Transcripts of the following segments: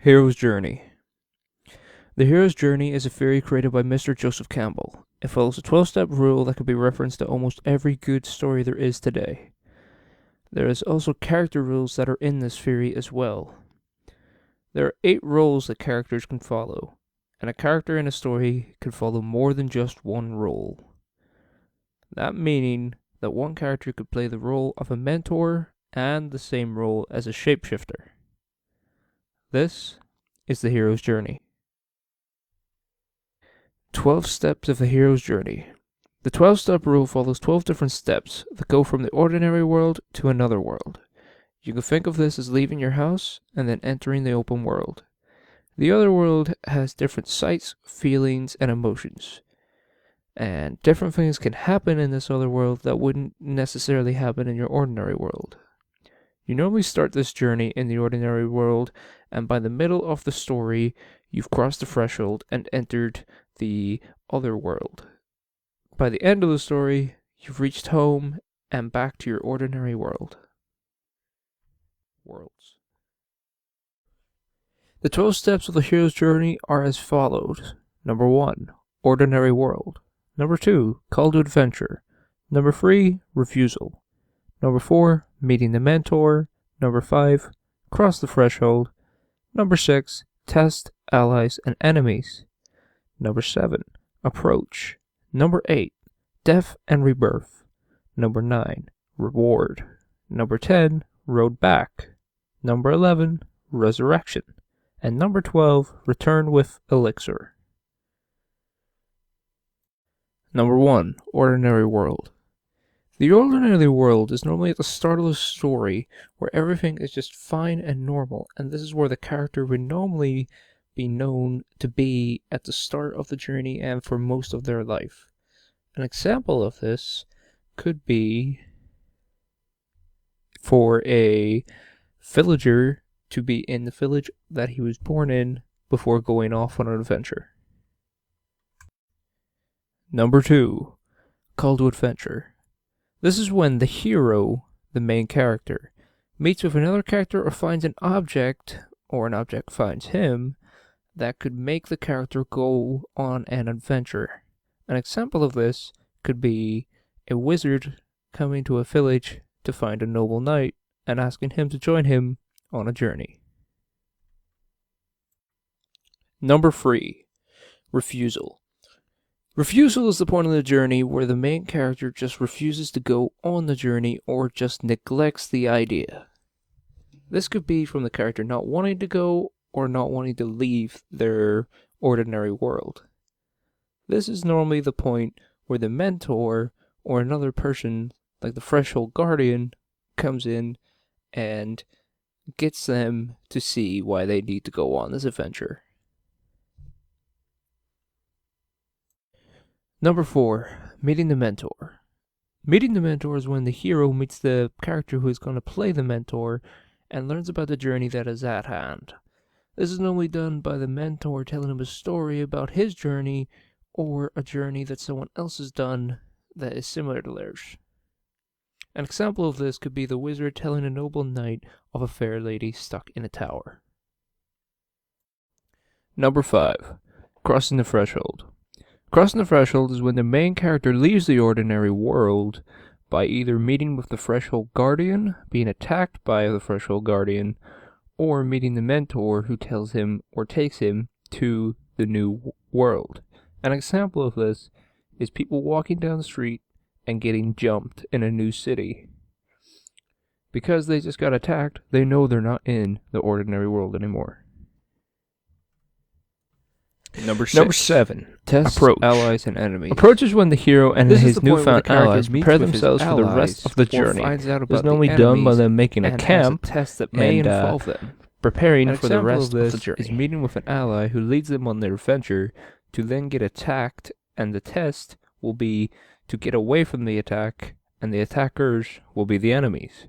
Hero's Journey. The hero's journey is a theory created by Mr. Joseph Campbell. It follows a 12-step rule that can be referenced to almost every good story there is today. There is also character rules that are in this theory as well. There are 8 roles that characters can follow, and a character in a story can follow more than just one role. That meaning that one character could play the role of a mentor and the same role as a shapeshifter. This is the hero's journey. 12 steps of the hero's journey. The 12-step rule follows 12 different steps that go from the ordinary world to another world. You can think of this as leaving your house and then entering the open world. The other world has different sights, feelings, and emotions. And different things can happen in this other world that wouldn't necessarily happen in your ordinary world. You normally start this journey in the ordinary world, and by the middle of the story, you've crossed the threshold and entered the other world. By the end of the story, you've reached home and back to your ordinary world. Worlds. The 12 steps of the hero's journey are as follows. Number 1, ordinary world. Number 2, call to adventure. Number 3, refusal. Number 4, meeting the mentor. Number 5, cross the threshold. Number 6, test, allies, and enemies. Number 7, approach. Number 8, death and rebirth. Number 9, reward. Number 10, road back. Number 11, resurrection. And number 12, return with elixir. Number 1, ordinary world. The ordinary world is normally at the start of the story where everything is just fine and normal, and this is where the character would normally be known to be at the start of the journey and for most of their life. An example of this could be for a villager to be in the village that he was born in before going off on an adventure. Number 2, call to adventure. This is when the hero, the main character, meets with another character or finds an object, or an object finds him, that could make the character go on an adventure. An example of this could be a wizard coming to a village to find a noble knight and asking him to join him on a journey. Number 3, refusal. Refusal is the point of the journey where the main character just refuses to go on the journey or just neglects the idea. This could be from the character not wanting to go or not wanting to leave their ordinary world. This is normally the point where the mentor or another person, like the threshold guardian, comes in and gets them to see why they need to go on this adventure. Number 4, meeting the mentor. Meeting the mentor is when the hero meets the character who is going to play the mentor and learns about the journey that is at hand. This is normally done by the mentor telling him a story about his journey or a journey that someone else has done that is similar to theirs. An example of this could be the wizard telling a noble knight of a fair lady stuck in a tower. Number 5, crossing the threshold. Crossing the threshold is when the main character leaves the ordinary world by either meeting with the threshold guardian, being attacked by the threshold guardian, or meeting the mentor who tells him or takes him to the new world. An example of this is people walking down the street and getting jumped in a new city. Because they just got attacked, they know they're not in the ordinary world anymore. Number 7, test, approach, allies, and enemies. Approach is when the hero and his newfound allies prepare themselves for the rest of the journey. It's normally done by them making a camp test that may involve them. Preparing for the rest of the journey is meeting with an ally who leads them on their adventure to then get attacked, and the test will be to get away from the attack, and the attackers will be the enemies.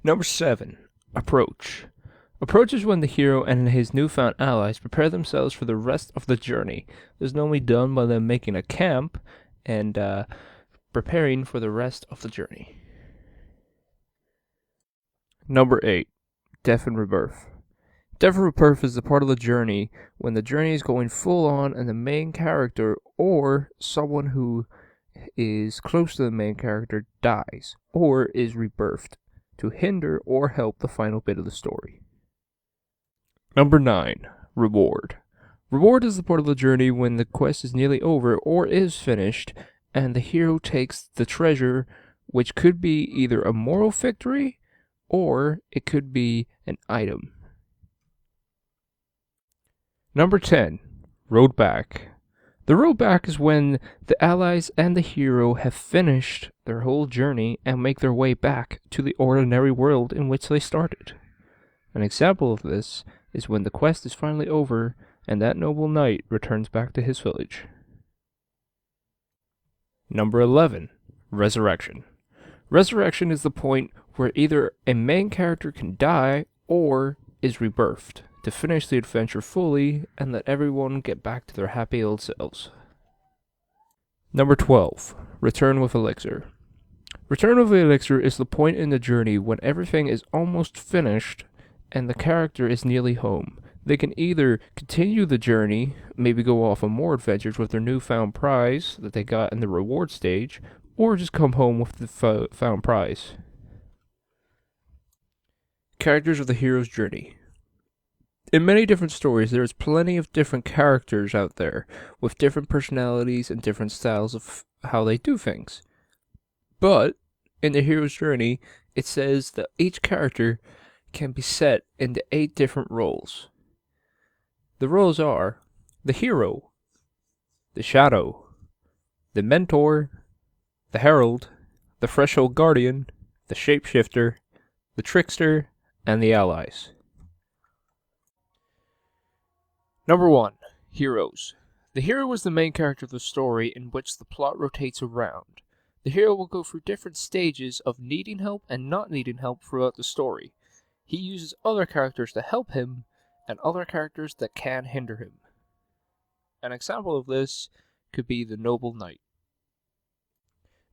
Number 7, approach. Approach is when the hero and his newfound allies prepare themselves for the rest of the journey. This is normally done by them making a camp and preparing for the rest of the journey. Number 8, Death and rebirth. Death and rebirth is the part of the journey when the journey is going full on and the main character or someone who is close to the main character dies or is rebirthed to hinder or help the final bit of the story. Number 9. Reward. Reward is the part of the journey when the quest is nearly over or is finished and the hero takes the treasure, which could be either a moral victory or it could be an item. Number 10. Road back. The road back is when the allies and the hero have finished their whole journey and make their way back to the ordinary world in which they started. An example of this is when the quest is finally over and that noble knight returns back to his village. Number 11. Resurrection. Resurrection is the point where either a main character can die or is rebirthed to finish the adventure fully and let everyone get back to their happy old selves. Number 12. Return with Elixir. Return with Elixir is the point in the journey when everything is almost finished and the character is nearly home. They can either continue the journey, maybe go off on more adventures with their newfound prize that they got in the reward stage, or just come home with the found prize. Characters of the hero's journey. In many different stories, there is plenty of different characters out there with different personalities and different styles of how they do things. But in the hero's journey, it says that each character can be set into 8 different roles. The roles are the hero, the shadow, the mentor, the herald, the threshold guardian, the shapeshifter, the trickster, and the allies. Number 1. Heroes. The hero is the main character of the story in which the plot rotates around. The hero will go through different stages of needing help and not needing help throughout the story. He uses other characters to help him and other characters that can hinder him. An example of this could be the noble knight.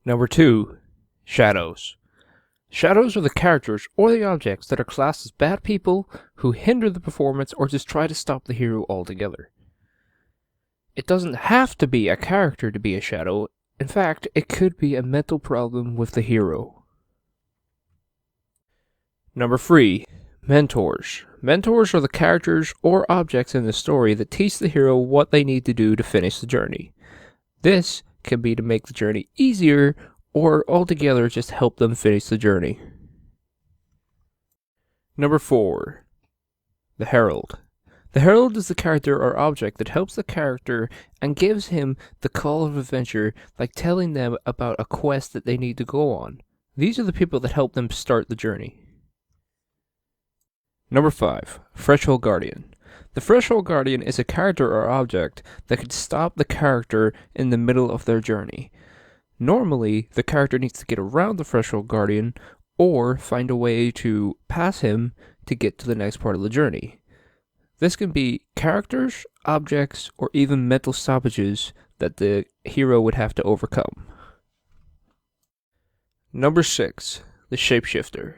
Number 2. Shadows. Shadows are the characters or the objects that are classed as bad people who hinder the performance or just try to stop the hero altogether. It doesn't have to be a character to be a shadow. In fact, it could be a mental problem with the hero. Number 3. Mentors. Mentors are the characters or objects in the story that teach the hero what they need to do to finish the journey. This can be to make the journey easier or altogether just help them finish the journey. Number 4. The Herald. The Herald is the character or object that helps the character and gives him the call of adventure, like telling them about a quest that they need to go on. These are the people that help them start the journey. Number 5. Threshold Guardian. The Threshold Guardian is a character or object that can stop the character in the middle of their journey. Normally, the character needs to get around the Threshold Guardian or find a way to pass him to get to the next part of the journey. This can be characters, objects, or even mental stoppages that the hero would have to overcome. Number 6. The Shapeshifter.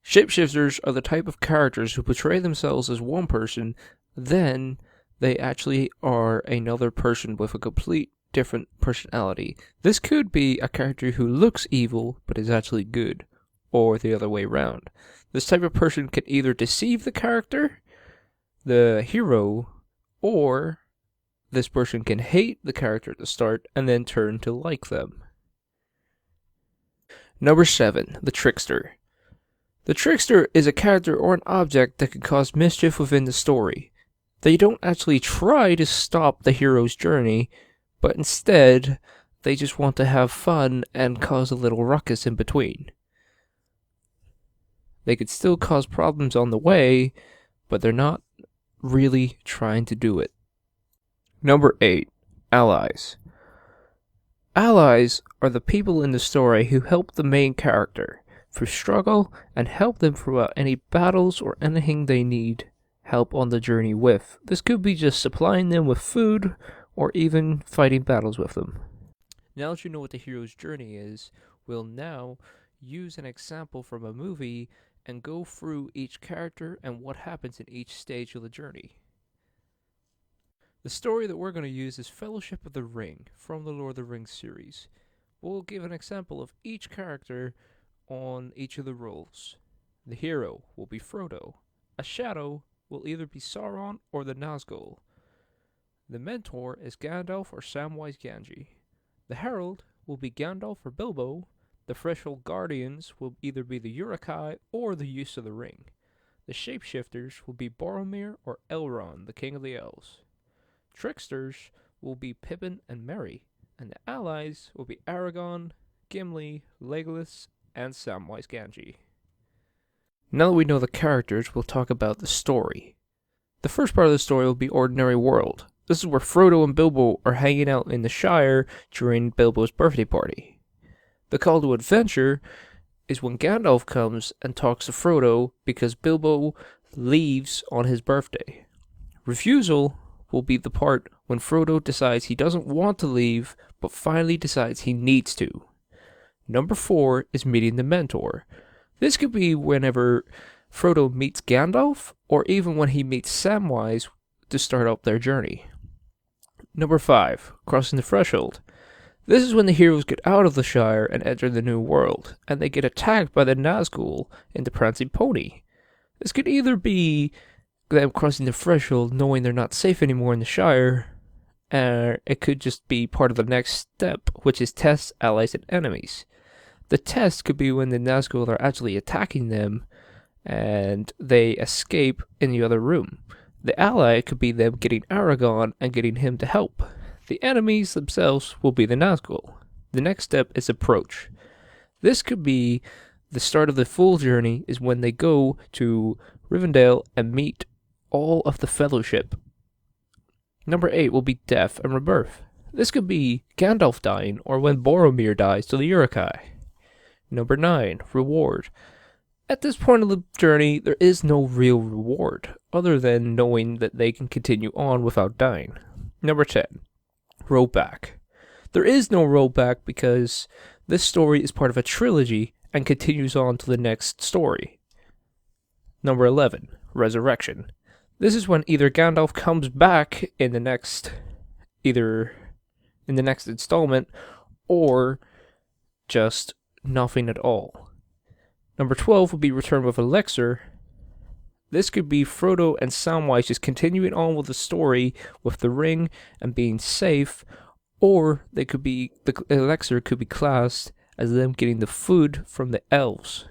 Shapeshifters are the type of characters who portray themselves as one person, then they actually are another person with a complete different personality. This could be a character who looks evil but is actually good, or the other way around. This type of person can either deceive the character, the hero, or this person can hate the character at the start and then turn to like them. Number 7. The Trickster. The Trickster is a character or an object that can cause mischief within the story. They don't actually try to stop the hero's journey, but instead, they just want to have fun and cause a little ruckus in between. They could still cause problems on the way, but they're not really trying to do it. Number 8. Allies. Allies are the people in the story who help the main character through struggle and help them throughout any battles or anything they need help on the journey with. This could be just supplying them with food or even fighting battles with them. Now that you know what the hero's journey is, we'll now use an example from a movie and go through each character and what happens in each stage of the journey. The story that we're going to use is Fellowship of the Ring from the Lord of the Rings series. We'll give an example of each character on each of the roles. The hero will be Frodo. A shadow will either be Sauron or the Nazgul. The mentor is Gandalf or Samwise Gamgee. The herald will be Gandalf or Bilbo. The threshold guardians will either be the Uruk-hai or the Use of the Ring. The shapeshifters will be Boromir or Elrond, the King of the Elves. Tricksters will be Pippin and Merry, and the allies will be Aragorn, Gimli, Legolas, and Samwise Gamgee. Now that we know the characters, we'll talk about the story. The first part of the story will be Ordinary World. This is where Frodo and Bilbo are hanging out in the Shire during Bilbo's birthday party. The Call to Adventure is when Gandalf comes and talks to Frodo because Bilbo leaves on his birthday. Refusal will be the part when Frodo decides he doesn't want to leave, but finally decides he needs to. Number 4 is Meeting the Mentor. This could be whenever Frodo meets Gandalf, or even when he meets Samwise to start up their journey. Number 5, Crossing the Threshold. This is when the heroes get out of the Shire and enter the New World, and they get attacked by the Nazgul and the Prancing Pony. This could either be them crossing the threshold knowing they're not safe anymore in the Shire, or it could just be part of the next step, which is test allies and enemies. The test could be when the Nazgul are actually attacking them and they escape in the other room. The ally could be them getting Aragorn and getting him to help. The enemies themselves will be the Nazgul. The next step is Approach. This could be the start of the full journey, is when they go to Rivendell and meet all of the Fellowship. Number 8 will be Death and Rebirth. This could be Gandalf dying, or when Boromir dies to the Uruk-hai. Number 9, Reward. At this point of the journey, there is no real reward, other than knowing that they can continue on without dying. Number 10, Road Back. There is no road back because this story is part of a trilogy and continues on to the next story. Number 11, Resurrection. This is when either Gandalf comes back in the next installment, or just nothing at all. Number 12 would be Return with Elixir. This could be Frodo and Samwise just continuing on with the story with the ring and being safe, or the elixir could be classed as them getting the food from the elves.